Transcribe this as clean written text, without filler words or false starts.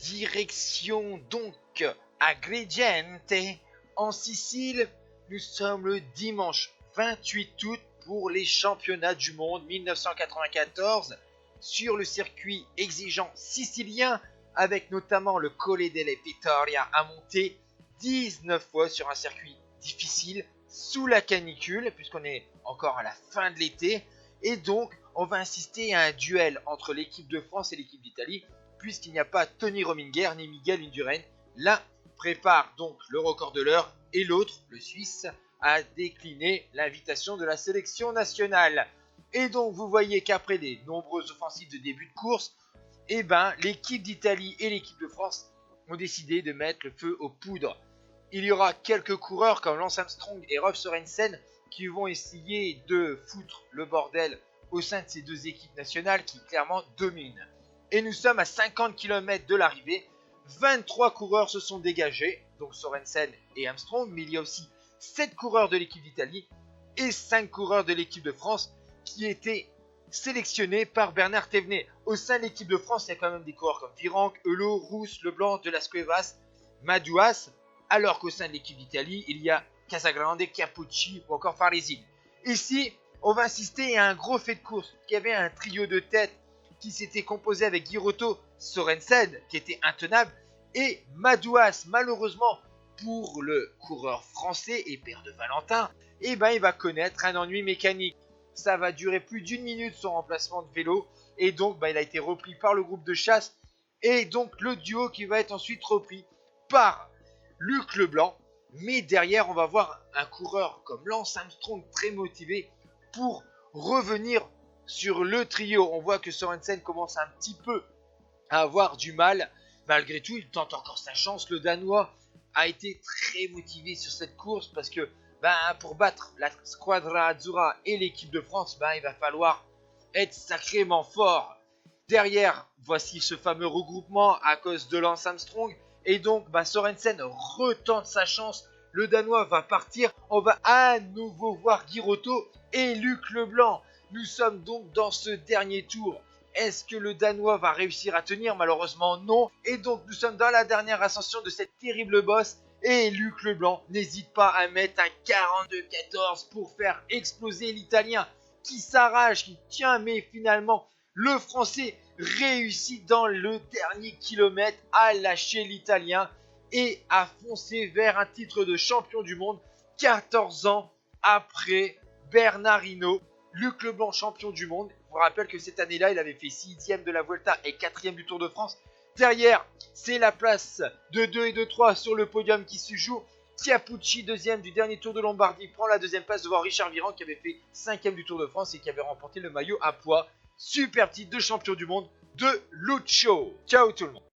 Direction donc Agrigente, en Sicile. Nous sommes le dimanche 28 août pour les championnats du monde 1994 sur le circuit exigeant sicilien, avec notamment le Colle delle Vittorie à monter 19 fois sur un circuit difficile sous la canicule, puisqu'on est encore à la fin de l'été. Et donc on va assister à un duel entre l'équipe de France et l'équipe d'Italie, puisqu'il n'y a pas Tony Rominger ni Miguel Indurain. L'un prépare donc le record de l'heure et l'autre, le Suisse, a décliné l'invitation de la sélection nationale. Et donc vous voyez qu'après des nombreuses offensives de début de course, l'équipe d'Italie et l'équipe de France ont décidé de mettre le feu aux poudres. Il y aura quelques coureurs comme Lance Armstrong et Rolf Sørensen qui vont essayer de foutre le bordel au sein de ces deux équipes nationales qui clairement dominent. Et nous sommes à 50 km de l'arrivée. 23 coureurs se sont dégagés, donc Sørensen et Armstrong, mais il y a aussi 7 coureurs de l'équipe d'Italie et 5 coureurs de l'équipe de France qui étaient sélectionnés par Bernard Thévenet. Au sein de l'équipe de France, il y a quand même des coureurs comme Virenque, Eulot, Rousse, Leblanc, De Las Cuevas, Madouas, alors qu'au sein de l'équipe d'Italie, il y a Casagrande, Capucci ou encore Faresini. Ici, on va assister à un gros fait de course. Il y avait un trio de tête qui s'était composé avec Girotto, Sørensen, qui était intenable, et Madouas. Malheureusement pour le coureur français et père de Valentin, il va connaître un ennui mécanique. Ça va durer plus d'une minute son remplacement de vélo, et donc il a été repris par le groupe de chasse, et donc le duo qui va être ensuite repris par Luc Leblanc. Mais derrière, on va voir un coureur comme Lance Armstrong très motivé pour revenir sur le trio. On voit que Sørensen commence un petit peu à avoir du mal. Malgré tout, il tente encore sa chance. Le Danois a été très motivé sur cette course parce que pour battre la Squadra Azzurra et l'équipe de France, il va falloir être sacrément fort. Derrière, voici ce fameux regroupement à cause de Lance Armstrong. Et donc, Sørensen retente sa chance. Le Danois va partir. On va à nouveau voir Girotto et Luc Leblanc. Nous sommes donc dans ce dernier tour. Est-ce que le Danois va réussir à tenir? Malheureusement non. Et donc nous sommes dans la dernière ascension de cette terrible bosse. Et Luc Leblanc n'hésite pas à mettre un 42-14 pour faire exploser l'Italien qui s'arrache, qui tient. Mais finalement, le Français réussit dans le dernier kilomètre à lâcher l'Italien et à foncer vers un titre de champion du monde 14 ans après Bernard Hinault. Luc Leblanc, champion du monde. Je vous rappelle que cette année-là, il avait fait 6e de la Vuelta et 4e du Tour de France. Derrière, c'est la place de 2 et de 3 sur le podium qui se joue. Capucci, 2e du dernier Tour de Lombardie, prend la 2e place devant Richard Virenque qui avait fait 5e du Tour de France et qui avait remporté le maillot à poids. Super titre de champion du monde de Lucio. Ciao tout le monde.